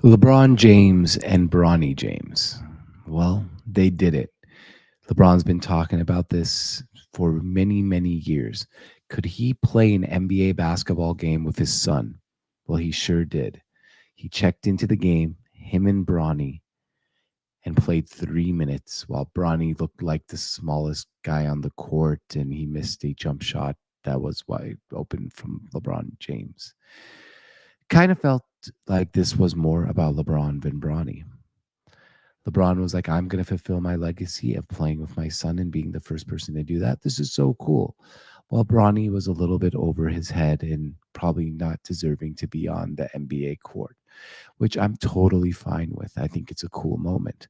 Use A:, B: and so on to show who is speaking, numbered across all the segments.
A: LeBron James and Bronny James. Well, they did it. LeBron's been talking about this for many, many years. Could he play an NBA basketball game with his son? Well, he sure did. He checked into the game, him and Bronny, and played 3 minutes while Bronny looked like the smallest guy on the court and he missed a jump shot that was wide open from LeBron James. Kind of felt like this was more about LeBron than Bronny. LeBron was like, I'm going to fulfill my legacy of playing with my son and being the first person to do that. This is so cool. While Bronny was a little bit over his head and probably not deserving to be on the NBA court, which I'm totally fine with. I think it's a cool moment.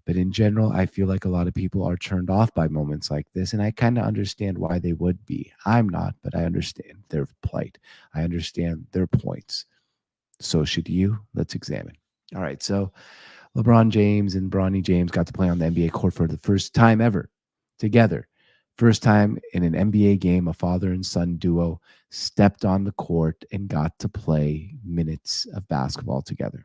A: But in general, I feel like a lot of people are turned off by moments like this. And I kind of understand why they would be. I'm not, but I understand their plight. I understand their points. So should you? Let's examine. All right. So LeBron James and Bronny James got to play on the NBA court for the first time ever together. First time in an NBA game, a father and son duo stepped on the court and got to play minutes of basketball together.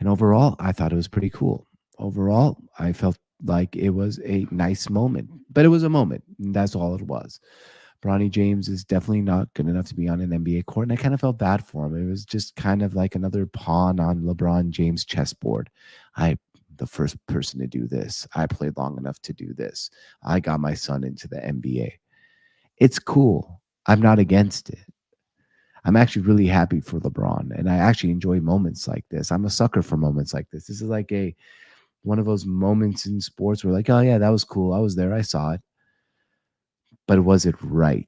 A: And overall, I thought it was pretty cool. Overall, I felt like it was a nice moment, but it was a moment. And that's all it was. Bronny James is definitely not good enough to be on an NBA court, and I kind of felt bad for him. It was just kind of like another pawn on LeBron James' chessboard. The first person to do this. I played long enough to do this. I got my son into the NBA. It's cool. I'm not against it. I'm actually really happy for LeBron, and I actually enjoy moments like this. I'm a sucker for moments like this. This is like a one of those moments in sports where, like, oh yeah, that was cool. I was there. I saw it. But was it right?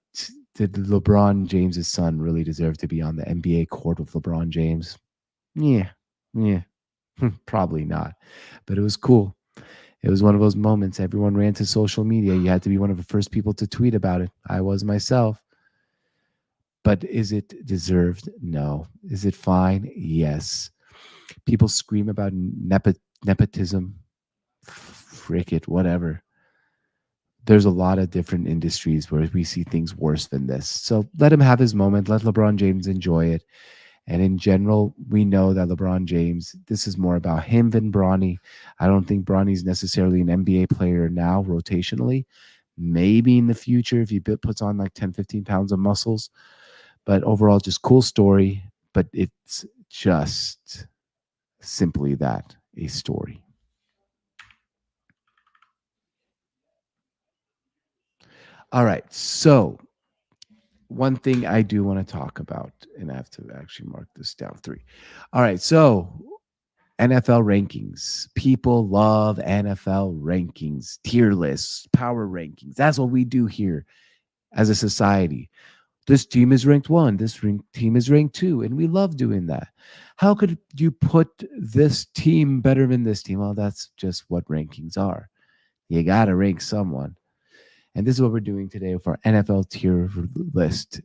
A: Did LeBron James's son really deserve to be on the NBA court with LeBron James? Yeah, yeah, probably not. But it was cool. It was one of those moments. Everyone ran to social media. You had to be one of the first people to tweet about it. I was myself. But is it deserved? No. Is it fine? Yes. People scream about nepotism. Frick it, whatever. There's a lot of different industries where we see things worse than this. So let him have his moment. Let LeBron James enjoy it. And in general, we know that LeBron James, this is more about him than Bronny. I don't think Bronny's necessarily an NBA player now, rotationally. Maybe in the future if he puts on like 10, 15 pounds of muscles. But overall, just cool story. But it's just simply that, a story. All right. So one thing I do want to talk about, and I have to actually mark this down three. All right. So NFL rankings. People love NFL rankings, tier lists, power rankings. That's what we do here as a society. This team is ranked one, team is ranked two, and we love doing that. How could you put this team better than this team? Well, that's just what rankings are. You got to rank someone. And this is what we're doing today with our NFL tier list,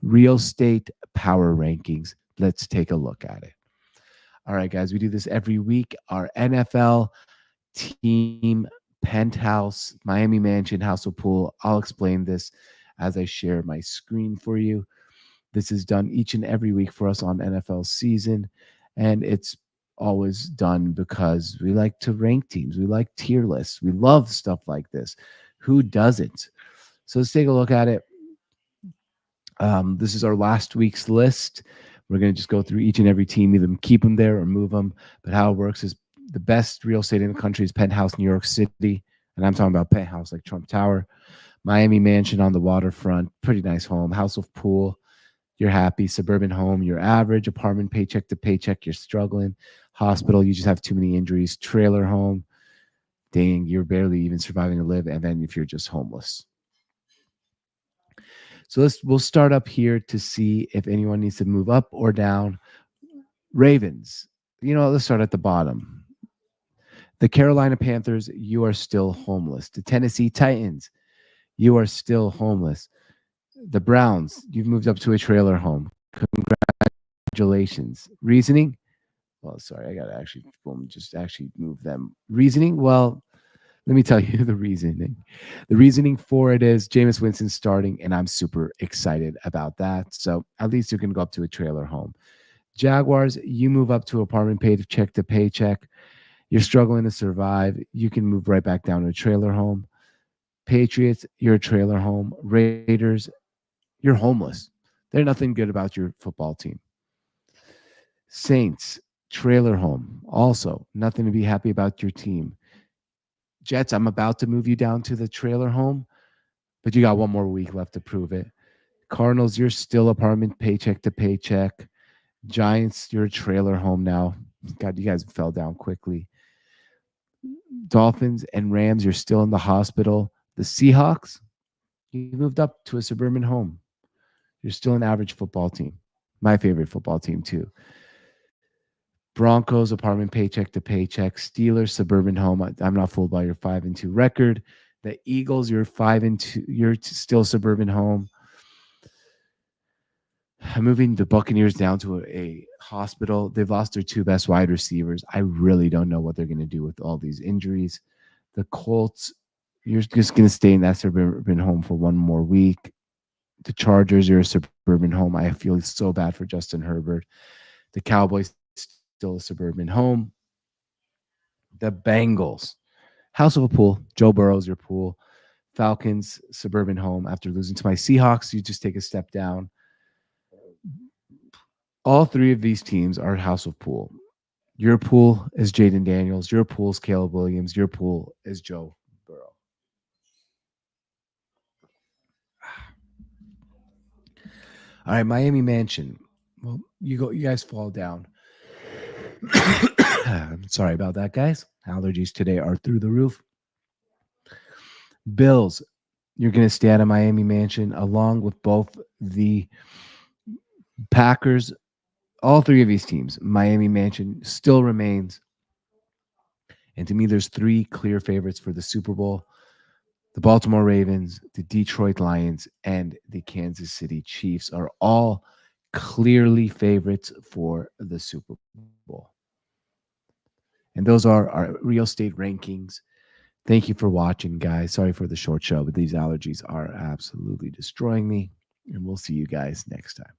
A: real estate power rankings. Let's take a look at it. All right, guys, we do this every week. Our NFL team penthouse, Miami Mansion, House of Pool. I'll explain this as I share my screen for you. This is done each and every week for us on NFL season, and it's always done because we like to rank teams. We like tier lists. We love stuff like this. Who doesn't? So let's take a look at it. This is our last week's list. We're going to just go through each and every team, either keep them there or move them. But how it works is the best real estate in the country is Penthouse, New York City. And I'm talking about Penthouse like Trump Tower. Miami Mansion on the waterfront, pretty nice home. House of Pool, you're happy. Suburban home, you're average. Apartment, paycheck to paycheck, you're struggling. Hospital, you just have too many injuries. Trailer home, dang, you're barely even surviving to live. And then if you're just homeless. So we'll start up here to see if anyone needs to move up or down. Ravens, let's start at the bottom. The Carolina Panthers, you are still homeless. The Tennessee Titans, you are still homeless. The Browns, you've moved up to a trailer home. Congratulations. Reasoning? Well, sorry, I got to actually move them. Reasoning? Well, let me tell you the reasoning. The reasoning for it is Jameis Winston starting, and I'm super excited about that. So at least you can go up to a trailer home. Jaguars, you move up to apartment paycheck to paycheck. You're struggling to survive. You can move right back down to a trailer home. Patriots, you're a trailer home. Raiders, you're homeless. There's nothing good about your football team. Saints, trailer home. Also, nothing to be happy about your team. Jets, I'm about to move you down to the trailer home, but you got one more week left to prove it. Cardinals, you're still apartment paycheck to paycheck. Giants, you're a trailer home now. God, you guys fell down quickly. Dolphins and Rams, you're still in the hospital. The Seahawks, you moved up to a suburban home. You're still an average football team. My favorite football team, too. Broncos, apartment paycheck to paycheck. Steelers, suburban home. I'm not fooled by your 5-2 record. The Eagles, you're 5-2. You're still suburban home. I'm moving the Buccaneers down to a hospital. They've lost their two best wide receivers. I really don't know what they're going to do with all these injuries. The Colts, you're just going to stay in that suburban home for one more week. The Chargers, you're a suburban home. I feel so bad for Justin Herbert. The Cowboys, still a suburban home. The Bengals, house of a pool. Joe Burrow's your pool. Falcons, suburban home. After losing to my Seahawks, you just take a step down. All three of these teams are house of pool. Your pool is Jaden Daniels. Your pool is Caleb Williams. Your pool is Joe Burrow. All right, Miami Mansion. Well, you go. You guys fall down. Sorry about that, guys. Allergies today are through the roof. Bills, you're going to stay at a Miami Mansion along with both the Packers. All three of these teams, Miami Mansion still remains. And to me, there's three clear favorites for the Super Bowl: the Baltimore Ravens, the Detroit Lions, and the Kansas City Chiefs are all clearly favorites for the Super Bowl. And those are our real estate rankings. Thank you for watching, guys. Sorry for the short show, but these allergies are absolutely destroying me. And we'll see you guys next time.